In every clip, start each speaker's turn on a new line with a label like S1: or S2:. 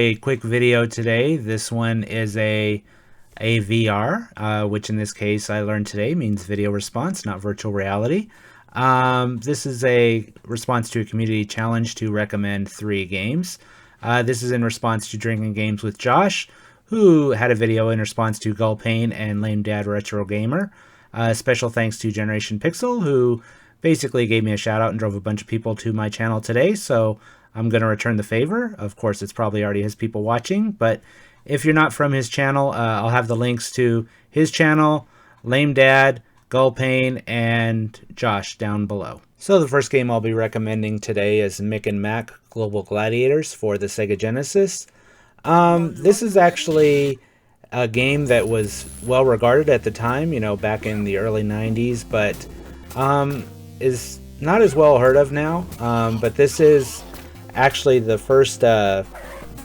S1: A quick video today. This one is a VR, which in this case I learned today means video response, not virtual reality. This is a response to a community challenge to recommend 3 games. This is in response to Drinking Games with Josh, who had a video in response to Gull Payne and Lame Dad Retro Gamer. Special thanks to Generation Pixel, who basically gave me a shout out and drove a bunch of people to my channel today, so I'm going to return the favor. Of course, it's probably already his people watching, but if you're not from his channel, I'll have the links to his channel, Lame Dad, Gull Payne, and Josh down below. So the first game I'll be recommending today is Mick and Mac Global Gladiators for the Sega Genesis. This is actually a game that was well regarded at the time, back in the early 90s, but is not as well heard of now. But this is actually the first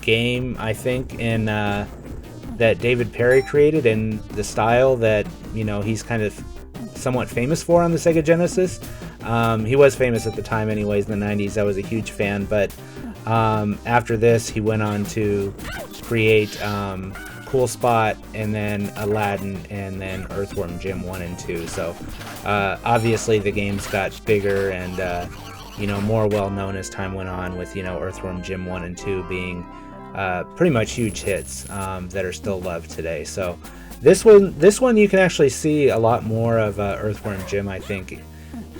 S1: game, I think, in that David Perry created in the style that he's kind of somewhat famous for on the Sega Genesis. He was famous at the time anyways, in the 90s. I was a huge fan, but after this he went on to create Cool Spot, and then Aladdin, and then Earthworm Jim 1 and 2. So obviously the games got bigger and more well known as time went on, with Earthworm Jim 1 and 2 being pretty much huge hits that are still loved today. So this one you can actually see a lot more of Earthworm Jim, I think,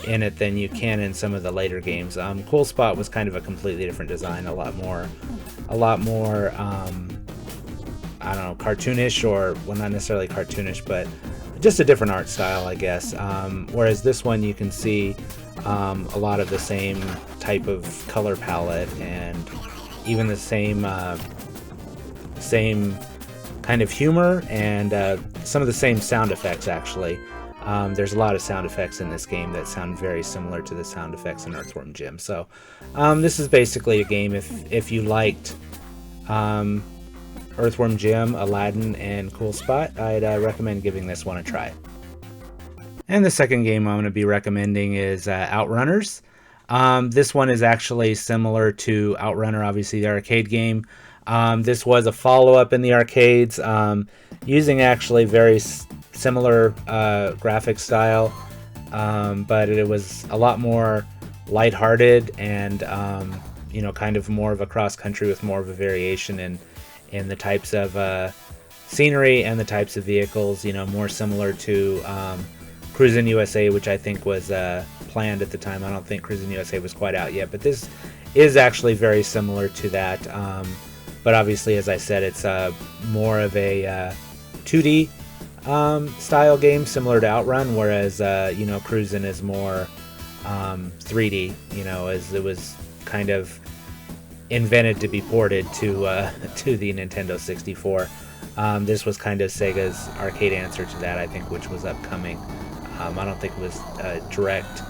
S1: in it than you can in some of the later games. Cool Spot was kind of a completely different design, a lot more I don't know, cartoonish, or, well, not necessarily cartoonish, but just a different art style, I guess. Whereas this one you can see a lot of the same type of color palette, and even the same kind of humor, and some of the same sound effects, actually. There's a lot of sound effects in this game that sound very similar to the sound effects in Earthworm Jim. So this is basically a game, if you liked Earthworm Jim, Aladdin, and Cool Spot, I'd recommend giving this one a try. And the second game I'm going to be recommending is Outrunners. This one is actually similar to Outrunner, obviously the arcade game. This was a follow-up in the arcades, using actually very similar graphic style, but it was a lot more lighthearted and kind of more of a cross-country with more of a variation in the types of scenery and the types of vehicles, more similar to Cruisin' USA, which I think was planned at the time. I don't think Cruisin' USA was quite out yet, but this is actually very similar to that. But obviously, as I said, it's more of a 2D style game, similar to Outrun, whereas Cruisin' is more 3D, as it was kind of invented to be ported to the Nintendo 64. This was kind of Sega's arcade answer to that, I think, which was upcoming. I don't think it was a direct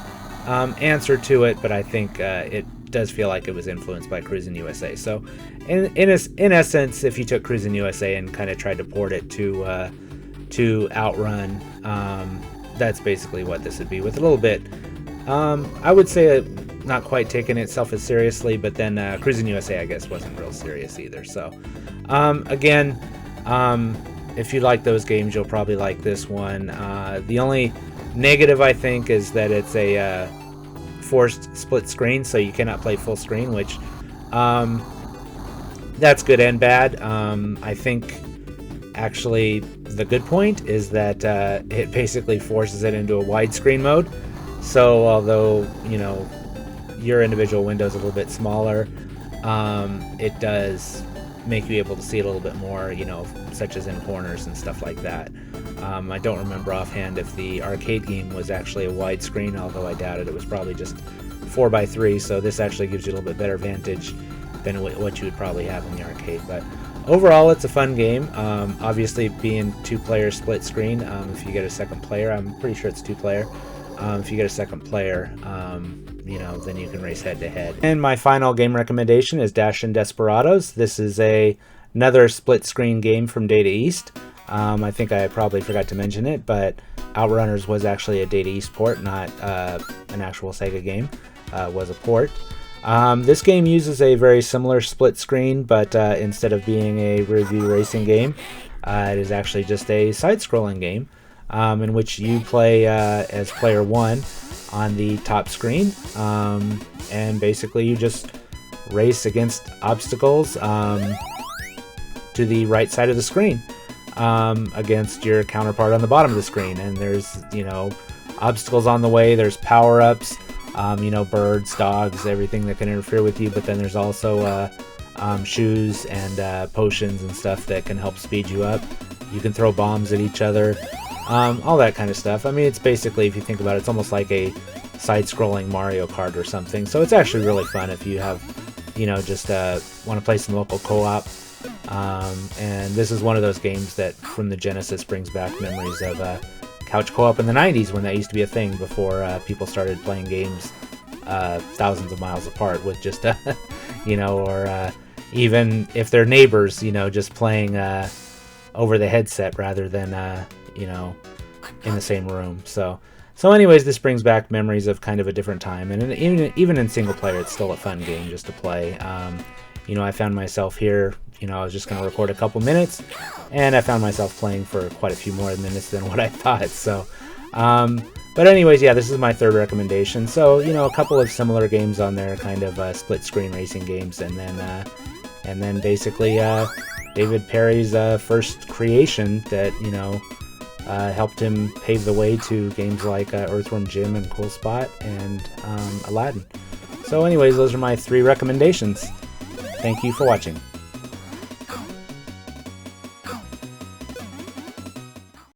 S1: answer to it, but I think it does feel like it was influenced by Cruisin' USA. So in essence, if you took Cruisin' USA and kind of tried to port it to Outrun, that's basically what this would be, with a little bit, I would say, not quite taking itself as seriously, but then Cruisin' USA, I guess, wasn't real serious either. So again, if you like those games, you'll probably like this one. The only negative, I think, is that it's a forced split screen, so you cannot play full screen, which that's good and bad. I think actually the good point is that it basically forces it into a widescreen mode. So although your individual window is a little bit smaller, it does make you able to see it a little bit more, such as in corners and stuff like that. I don't remember offhand if the arcade game was actually a widescreen, although I doubt it. It was probably just 4:3, so this actually gives you a little bit better vantage than what you would probably have in the arcade. But overall, it's a fun game. Obviously, being 2-player split screen, if you get a second player, I'm pretty sure it's 2-player. If you get a second player, then you can race head-to-head. And my final game recommendation is Dashin Desperados. This is another split-screen game from Data East. I think I probably forgot to mention it, but Outrunners was actually a Data East port, not an actual Sega game. Was a port. This game uses a very similar split screen, but instead of being a rear view racing game, it is actually just a side-scrolling game in which you play as player 1 on the top screen, and basically you just race against obstacles to the right side of the screen against your counterpart on the bottom of the screen. And there's, obstacles on the way, there's power-ups, birds, dogs, everything that can interfere with you, but then there's also shoes and potions and stuff that can help speed you up. You can throw bombs at each other, all that kind of stuff. I mean, it's basically, if you think about it, it's almost like a side-scrolling Mario Kart or something. So it's actually really fun if you have, just want to play some local co-op. And this is one of those games that from the Genesis brings back memories of couch co-op in the 90s, when that used to be a thing before people started playing games thousands of miles apart with just or even if they're neighbors, just playing over the headset rather than in the same room. So anyways, this brings back memories of kind of a different time, and even in single player, it's still a fun game just to play. I found myself here. I was just going to record a couple minutes, and I found myself playing for quite a few more minutes than what I thought. So, but anyways, yeah, this is my third recommendation. So, a couple of similar games on there, kind of split-screen racing games, and then basically David Perry's first creation that helped him pave the way to games like Earthworm Jim and Cool Spot and Aladdin. So, anyways, those are my 3 recommendations. Thank you for watching.